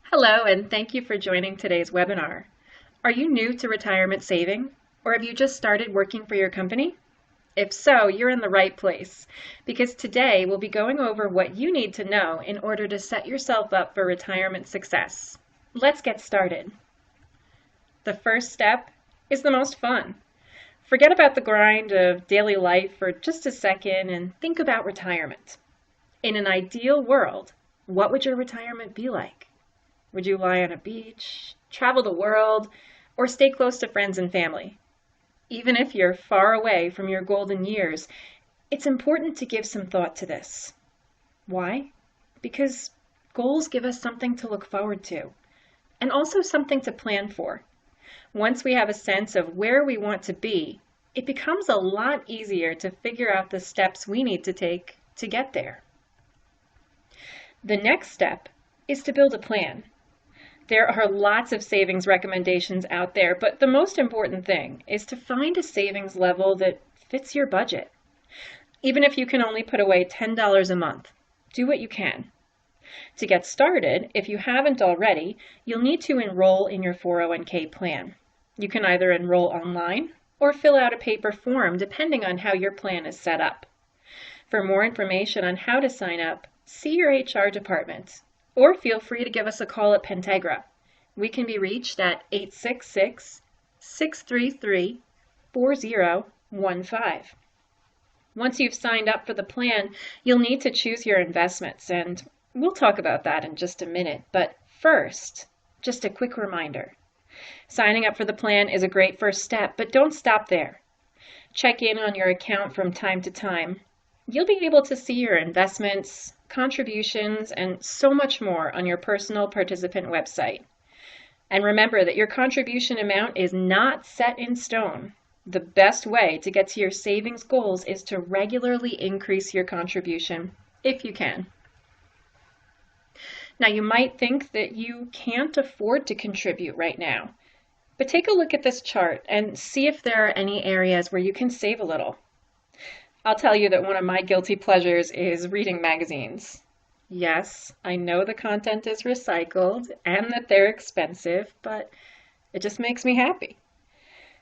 Hello, and thank you for joining today's webinar. Are you new to retirement saving, or have you just started working for your company? If so, you're in the right place, because today we'll be going over what you need to know in order to set yourself up for retirement success. Let's get started. The first step is the most fun. Forget about the grind of daily life for just a second and think about retirement. In an ideal world, what would your retirement be like? Would you lie on a beach, travel the world, or stay close to friends and family? Even if you're far away from your golden years, it's important to give some thought to this. Why? Because goals give us something to look forward to, and also something to plan for. Once we have a sense of where we want to be, it becomes a lot easier to figure out the steps we need to take to get there. The next step is to build a plan. There are lots of savings recommendations out there, but the most important thing is to find a savings level that fits your budget. Even if you can only put away $10 a month, do what you can. To get started, if you haven't already, you'll need to enroll in your 401k plan. You can either enroll online or fill out a paper form depending on how your plan is set up. For more information on how to sign up, see your HR department. Or feel free to give us a call at Pentegra. We can be reached at 866-633-4015. Once you've signed up for the plan, you'll need to choose your investments, and we'll talk about that in just a minute. But first, just a quick reminder. Signing up for the plan is a great first step, but don't stop there. Check in on your account from time to time. You'll be able to see your investments, contributions, and so much more on your personal participant website. And remember that your contribution amount is not set in stone. The best way to get to your savings goals is to regularly increase your contribution, if you can. Now, you might think that you can't afford to contribute right now, but take a look at this chart and see if there are any areas where you can save a little. I'll tell you that one of my guilty pleasures is reading magazines. Yes, I know the content is recycled and that they're expensive, but it just makes me happy.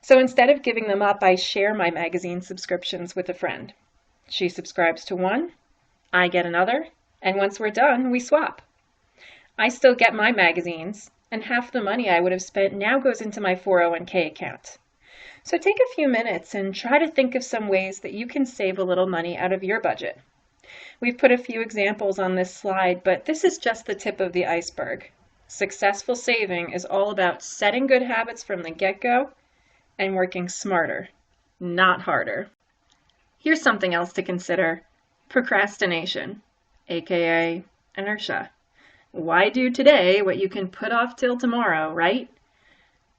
So instead of giving them up, I share my magazine subscriptions with a friend. She subscribes to one, I get another, and once we're done, we swap. I still get my magazines, and half the money I would have spent now goes into my 401k account. So take a few minutes and try to think of some ways that you can save a little money out of your budget. We've put a few examples on this slide, but this is just the tip of the iceberg. Successful saving is all about setting good habits from the get-go and working smarter, not harder. Here's something else to consider: procrastination, aka inertia. Why do today what you can put off till tomorrow, right?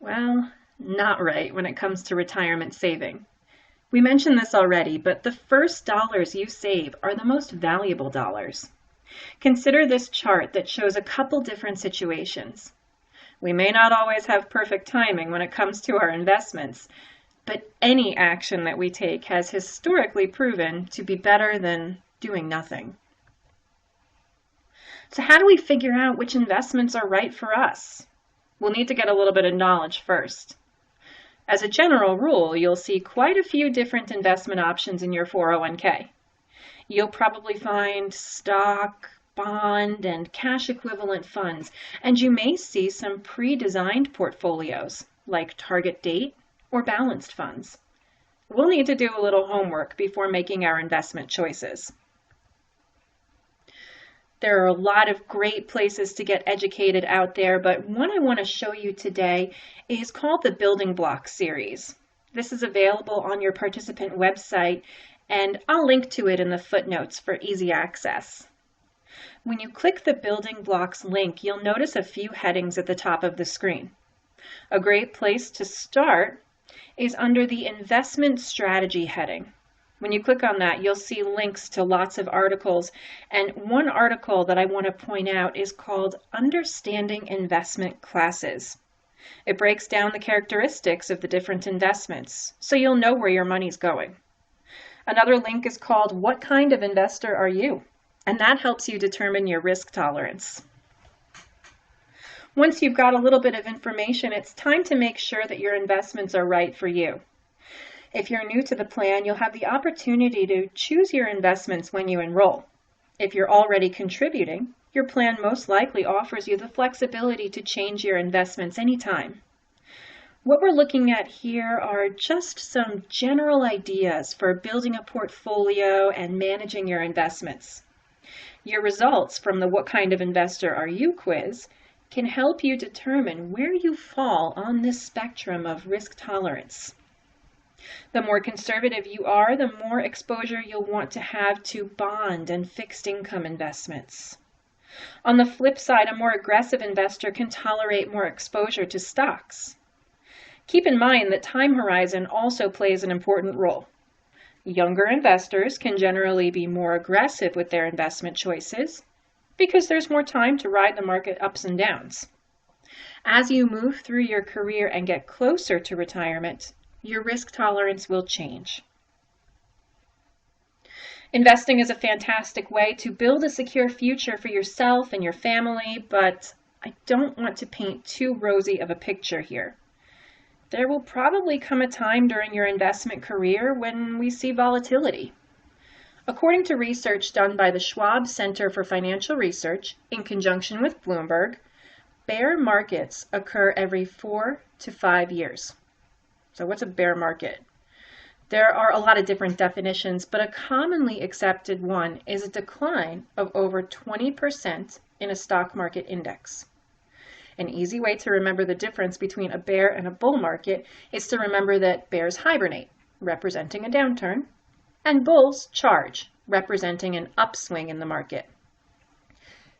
Well, not right when it comes to retirement saving. We mentioned this already, but the first dollars you save are the most valuable dollars. Consider this chart that shows a couple different situations. We may not always have perfect timing when it comes to our investments, but any action that we take has historically proven to be better than doing nothing. So how do we figure out which investments are right for us? We'll need to get a little bit of knowledge first. As a general rule, you'll see quite a few different investment options in your 401k. You'll probably find stock, bond, and cash equivalent funds, and you may see some pre-designed portfolios like target date or balanced funds. We'll need to do a little homework before making our investment choices. There are a lot of great places to get educated out there, but one I want to show you today is called the Building Blocks series. This is available on your participant website, and I'll link to it in the footnotes for easy access. When you click the Building Blocks link, you'll notice a few headings at the top of the screen. A great place to start is under the Investment Strategy heading. When you click on that, you'll see links to lots of articles, and one article that I want to point out is called Understanding Investment Classes. It breaks down the characteristics of the different investments, so you'll know where your money's going. Another link is called What Kind of Investor Are You? And that helps you determine your risk tolerance. Once you've got a little bit of information, it's time to make sure that your investments are right for you. If you're new to the plan, you'll have the opportunity to choose your investments when you enroll. If you're already contributing, your plan most likely offers you the flexibility to change your investments anytime. What we're looking at here are just some general ideas for building a portfolio and managing your investments. Your results from the What Kind of Investor Are You quiz can help you determine where you fall on this spectrum of risk tolerance. The more conservative you are, the more exposure you'll want to have to bond and fixed income investments. On the flip side, a more aggressive investor can tolerate more exposure to stocks. Keep in mind that time horizon also plays an important role. Younger investors can generally be more aggressive with their investment choices because there's more time to ride the market ups and downs. As you move through your career and get closer to retirement, your risk tolerance will change. Investing is a fantastic way to build a secure future for yourself and your family, but I don't want to paint too rosy of a picture here. There will probably come a time during your investment career when we see volatility. According to research done by the Schwab Center for Financial Research in conjunction with Bloomberg, bear markets occur every 4 to 5 years. So what's a bear market? There are a lot of different definitions, but a commonly accepted one is a decline of over 20% in a stock market index. An easy way to remember the difference between a bear and a bull market is to remember that bears hibernate, representing a downturn, and bulls charge, representing an upswing in the market.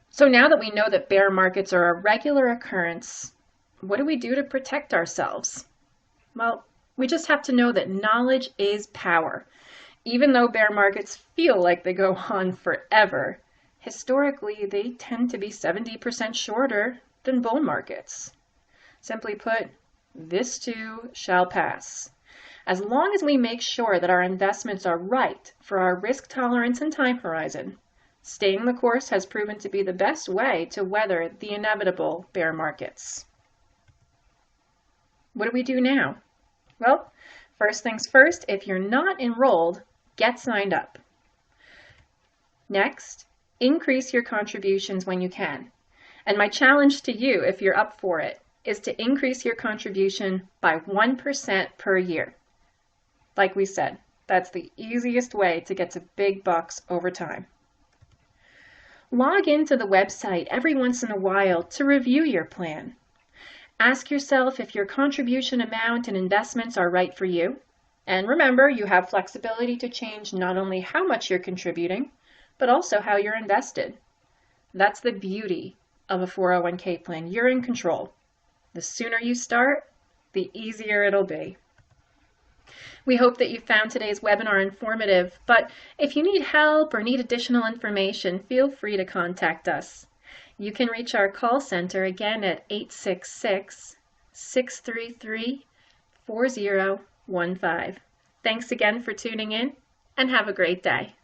So now that we know that bear markets are a regular occurrence, what do we do to protect ourselves? Well, we just have to know that knowledge is power. Even though bear markets feel like they go on forever, historically they tend to be 70% shorter than bull markets. Simply put, this too shall pass. As long as we make sure that our investments are right for our risk tolerance and time horizon, staying the course has proven to be the best way to weather the inevitable bear markets. What do we do now? Well, first things first, if you're not enrolled, get signed up. Next, increase your contributions when you can. And my challenge to you, if you're up for it, is to increase your contribution by 1% per year. Like we said, that's the easiest way to get to big bucks over time. Log into the website every once in a while to review your plan. Ask yourself if your contribution amount and investments are right for you. And remember, you have flexibility to change not only how much you're contributing, but also how you're invested. That's the beauty of a 401k plan. You're in control. The sooner you start, the easier it'll be. We hope that you found today's webinar informative, but if you need help or need additional information, feel free to contact us. You can reach our call center again at 866-633-4015. Thanks again for tuning in, and have a great day.